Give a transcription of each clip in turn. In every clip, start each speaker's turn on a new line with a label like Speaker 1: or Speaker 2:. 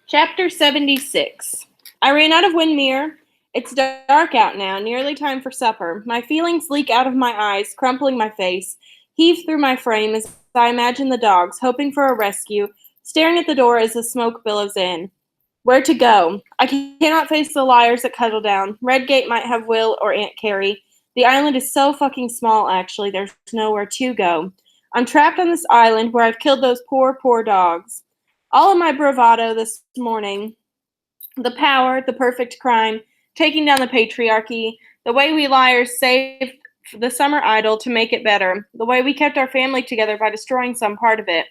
Speaker 1: Chapter 76. I ran out of Windmere. It's dark out now, nearly time for supper. My feelings leak out of my eyes, crumpling my face, heave through my frame as I imagine the dogs, hoping for a rescue, staring at the door as the smoke billows in. Where to go? I cannot face the liars at Cuddledown. Redgate might have Will or Aunt Carrie. The island is so fucking small, actually, there's nowhere to go. I'm trapped on this island where I've killed those poor, poor dogs. All of my bravado this morning, the power, the perfect crime, taking down the patriarchy, the way we liars saved the summer idol to make it better, the way we kept our family together by destroying some part of it.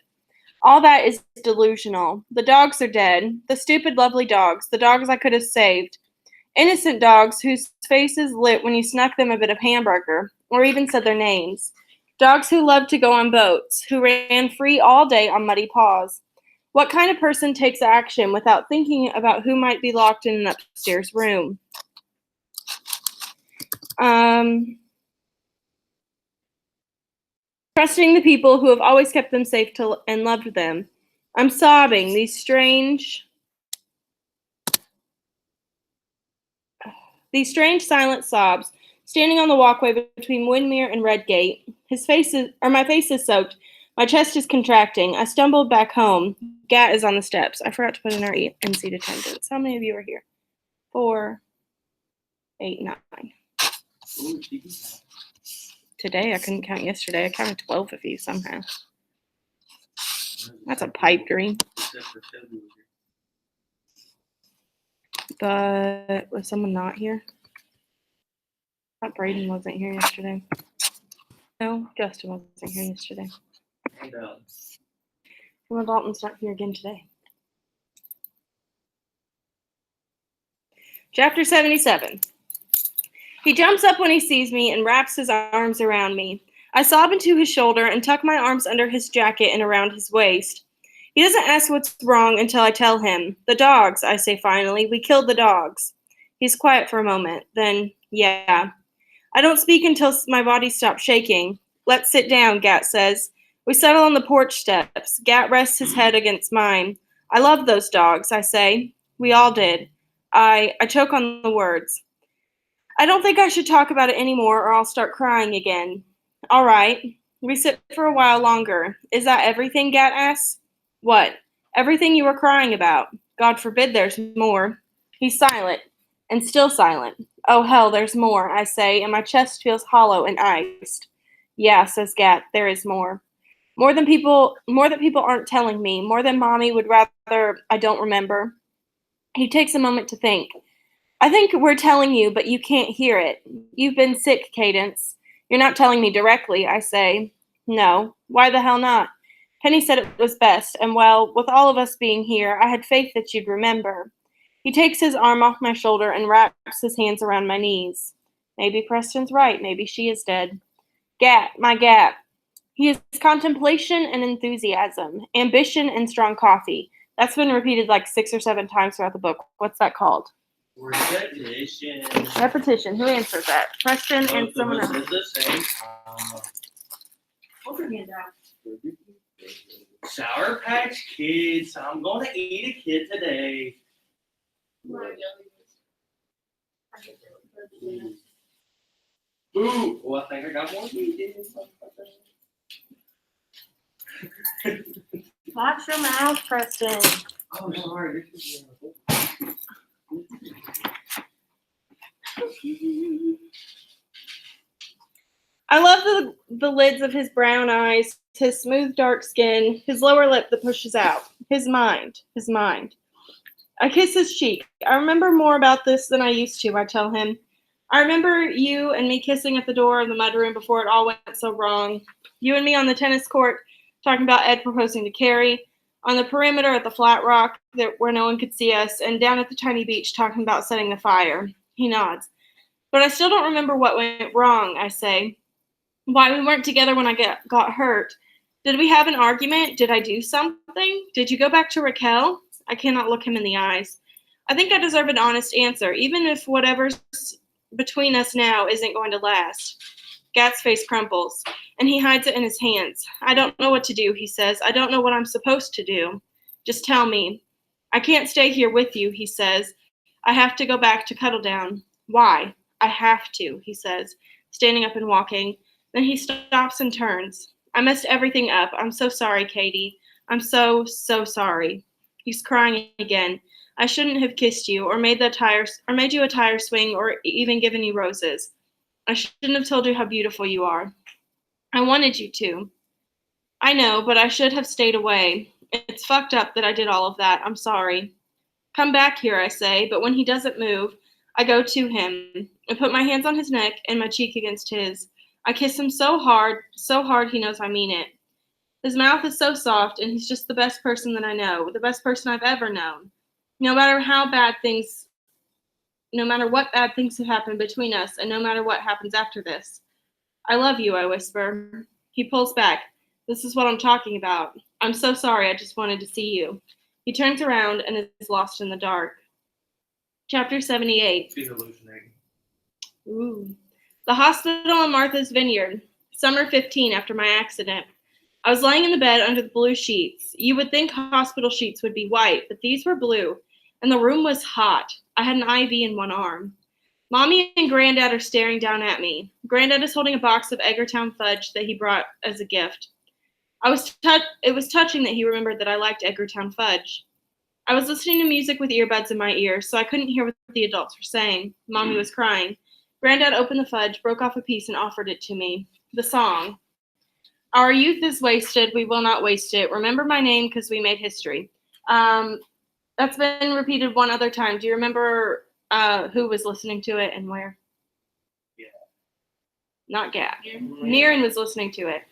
Speaker 1: All that is delusional. The dogs are dead. The stupid, lovely dogs. The dogs I could have saved. Innocent dogs whose faces lit when you snuck them a bit of hamburger, or even said their names. Dogs who loved to go on boats, who ran free all day on muddy paws. What kind of person takes action without thinking about who might be locked in an upstairs room? Trusting the people who have always kept them safe and loved them. I'm sobbing, these strange silent sobs, standing on the walkway between Windmere and Redgate. My face is soaked. My chest is contracting. I stumbled back home. Gat is on the steps. I forgot to put in our NC attendance. How many of you are here? 4, 8, 9. Today, I couldn't count yesterday. I counted 12 of you somehow. That's a pipe dream. But was someone not here? I thought Braden wasn't here yesterday. No, Justin wasn't here yesterday. Well, Dalton's not here again today. Chapter 77. He jumps up when he sees me and wraps his arms around me. I sob into his shoulder and tuck my arms under his jacket and around his waist. He doesn't ask what's wrong until I tell him. The dogs, I say finally. We killed the dogs. He's quiet for a moment. Then, yeah. I don't speak until my body stops shaking. Let's sit down, Gat says. We settle on the porch steps. Gat rests his head against mine. I love those dogs, I say. We all did. I choke on the words. I don't think I should talk about it anymore or I'll start crying again. All right. We sit for a while longer. Is that everything, Gat asks? What? Everything you were crying about. God forbid there's more. He's silent, and still silent. Oh, hell, there's more, I say, and my chest feels hollow and iced. Yeah, says Gat, there is more. More that people aren't telling me, more than Mommy would rather I don't remember. He takes a moment to think. I think we're telling you, but you can't hear it. You've been sick, Cadence. You're not telling me directly, I say. No. Why the hell not? Penny said it was best, and well, with all of us being here, I had faith that you'd remember. He takes his arm off my shoulder and wraps his hands around my knees. Maybe Preston's right. Maybe she is dead. Gat, my Gat. He is contemplation and enthusiasm, ambition and strong coffee. That's been repeated like 6 or 7 times throughout the book. What's that called?
Speaker 2: Repetition.
Speaker 1: Repetition. Who answers that? Preston and someone else.
Speaker 2: At the same time.
Speaker 3: Hold your hand out.
Speaker 2: Sour Patch Kids. I'm gonna eat a kid today. Ooh, well, I think I got more meat.
Speaker 1: Watch your mouth, Preston.
Speaker 2: Oh, sorry.
Speaker 1: I love the lids of his brown eyes, his smooth dark skin, his lower lip that pushes out. His mind. I kiss his cheek. I remember more about this than I used to, I tell him. I remember you and me kissing at the door of the mudroom before it all went so wrong. You and me on the tennis court talking about Ed proposing to Carrie, on the perimeter at the flat rock where no one could see us, and down at the tiny beach talking about setting the fire. He nods. But I still don't remember what went wrong, I say. Why we weren't together when I got hurt. Did we have an argument? Did I do something? Did you go back to Raquel? I cannot look him in the eyes. I think I deserve an honest answer, even if whatever's between us now isn't going to last. Gat's face crumples, and he hides it in his hands. I don't know what to do, he says. I don't know what I'm supposed to do. Just tell me. I can't stay here with you, he says. I have to go back to Cuddledown. Why? I have to, he says, standing up and walking. Then he stops and turns. I messed everything up. I'm so sorry, Katie. I'm so sorry. He's crying again. I shouldn't have kissed you or made you a tire swing or even given you roses. I shouldn't have told you how beautiful you are. I wanted you to. I know, but I should have stayed away. It's fucked up that I did all of that. I'm sorry. Come back here, I say, but when he doesn't move, I go to him and put my hands on his neck and my cheek against his. I kiss him so hard he knows I mean it. His mouth is so soft, and he's just the best person that I know, the best person I've ever known. No matter what bad things have happened between us, and no matter what happens after this. I love you, I whisper. He pulls back. This is what I'm talking about. I'm so sorry, I just wanted to see you. He turns around and is lost in the dark. Chapter 78.
Speaker 2: She's hallucinating.
Speaker 1: Ooh. The hospital in Martha's Vineyard. Summer 15 after my accident. I was lying in the bed under the blue sheets. You would think hospital sheets would be white, but these were blue, and the room was hot. I had an IV in one arm. Mommy and Granddad are staring down at me. Granddad is holding a box of Eggertown fudge that he brought as a gift. It was touching that he remembered that I liked Eggertown fudge. I was listening to music with earbuds in my ears, so I couldn't hear what the adults were saying. Mommy was crying. Granddad opened the fudge, broke off a piece, and offered it to me. The song. Our youth is wasted, we will not waste it. Remember my name because we made history. That's been repeated one other time. Do you remember who was listening to it and where?
Speaker 2: Yeah.
Speaker 1: Not Gad. Mirren was listening to it.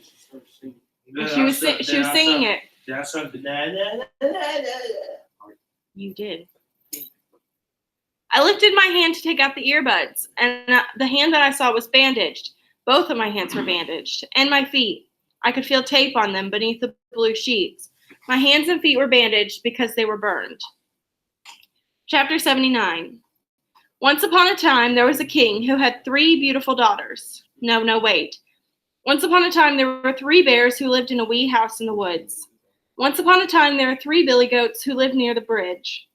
Speaker 1: And she was singing it.
Speaker 2: Did I start the na na na na na?
Speaker 1: You did. I lifted my hand to take out the earbuds, and the hand that I saw was bandaged. Both of my hands were bandaged, and my feet. I could feel tape on them beneath the blue sheets. My hands and feet were bandaged because they were burned. Chapter 79. Once upon a time, there was a king who had 3 beautiful daughters. No, wait. Once upon a time, there were 3 bears who lived in a wee house in the woods. Once upon a time, there were 3 billy goats who lived near the bridge.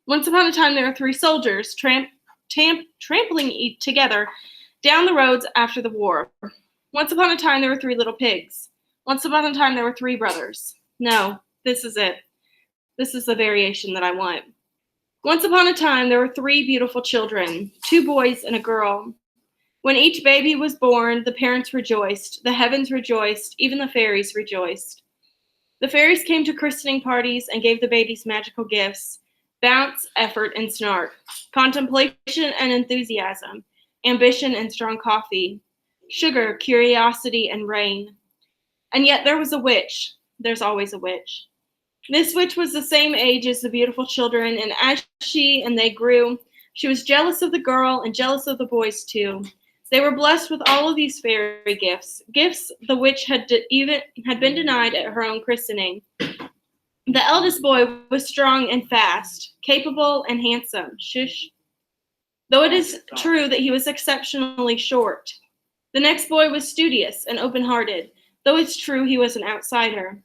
Speaker 1: Once upon a time, there were 3 soldiers trampling together down the roads after the war. Once upon a time, there were 3 little pigs. Once upon a time, there were 3 brothers. No, this is it. This is the variation that I want. Once upon a time, there were 3 beautiful children, 2 boys and a girl. When each baby was born, the parents rejoiced, the heavens rejoiced, even the fairies rejoiced. The fairies came to christening parties and gave the babies magical gifts: bounce, effort, and snark, contemplation and enthusiasm, ambition and strong coffee, sugar, curiosity, and rain. And yet there was a witch. There's always a witch. This witch was the same age as the beautiful children, and as she and they grew, she was jealous of the girl and jealous of the boys too. They were blessed with all of these fairy gifts, gifts the witch had been denied at her own christening. The eldest boy was strong and fast, capable and handsome. Shush. Though it is true that he was exceptionally short. The next boy was studious and open-hearted, though it's true he was an outsider.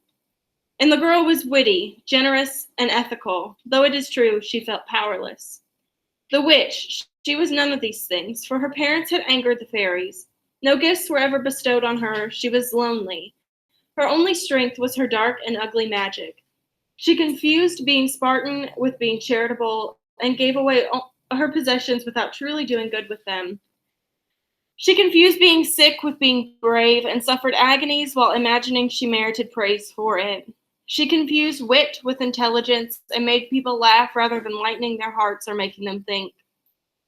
Speaker 1: And the girl was witty, generous, and ethical, though it is true she felt powerless. The witch, she was none of these things, for her parents had angered the fairies. No gifts were ever bestowed on her. She was lonely. Her only strength was her dark and ugly magic. She confused being Spartan with being charitable and gave away her possessions without truly doing good with them. She confused being sick with being brave and suffered agonies while imagining she merited praise for it. She confused wit with intelligence and made people laugh rather than lightening their hearts or making them think.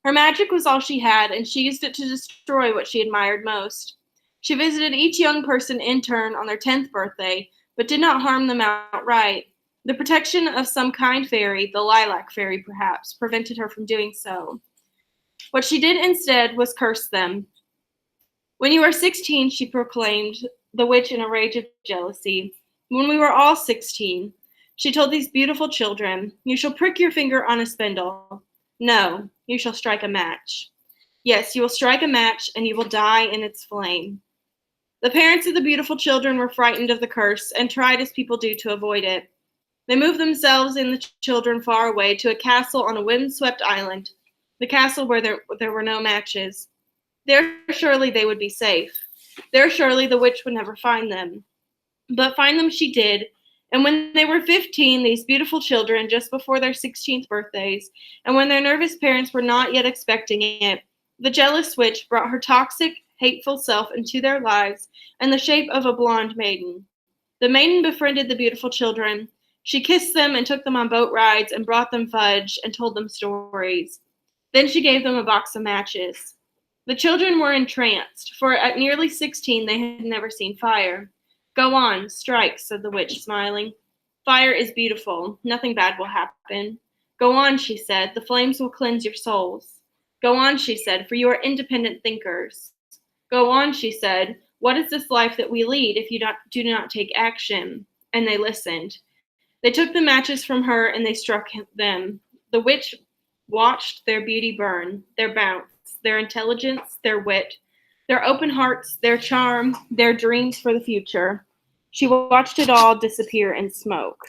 Speaker 1: Her magic was all she had, and she used it to destroy what she admired most. She visited each young person in turn on their 10th birthday, but did not harm them outright. The protection of some kind fairy, the lilac fairy perhaps, prevented her from doing so. What she did instead was curse them. When you are 16, she proclaimed, the witch in a rage of jealousy. When we were all 16, she told these beautiful children, you shall prick your finger on a spindle. No, you shall strike a match. Yes, you will strike a match, and you will die in its flame. The parents of the beautiful children were frightened of the curse and tried as people do to avoid it. They moved themselves and the children far away to a castle on a wind-swept island, the castle where there were no matches. There surely they would be safe. There surely the witch would never find them. But find them she did, and when they were 15, these beautiful children, just before their 16th birthdays, and when their nervous parents were not yet expecting it, the jealous witch brought her toxic, hateful self into their lives in the shape of a blonde maiden. The maiden befriended the beautiful children. She kissed them and took them on boat rides and brought them fudge and told them stories. Then she gave them a box of matches. The children were entranced, for at nearly 16 they had never seen fire. Go on, strike, said the witch, smiling. Fire is beautiful. Nothing bad will happen. Go on, she said. The flames will cleanse your souls. Go on, she said, for you are independent thinkers. Go on, she said. What is this life that we lead if you do not take action? And they listened. They took the matches from her and they struck them. The witch watched their beauty burn, their bounce, their intelligence, their wit, their open hearts, their charm, their dreams for the future. She watched it all disappear in smoke.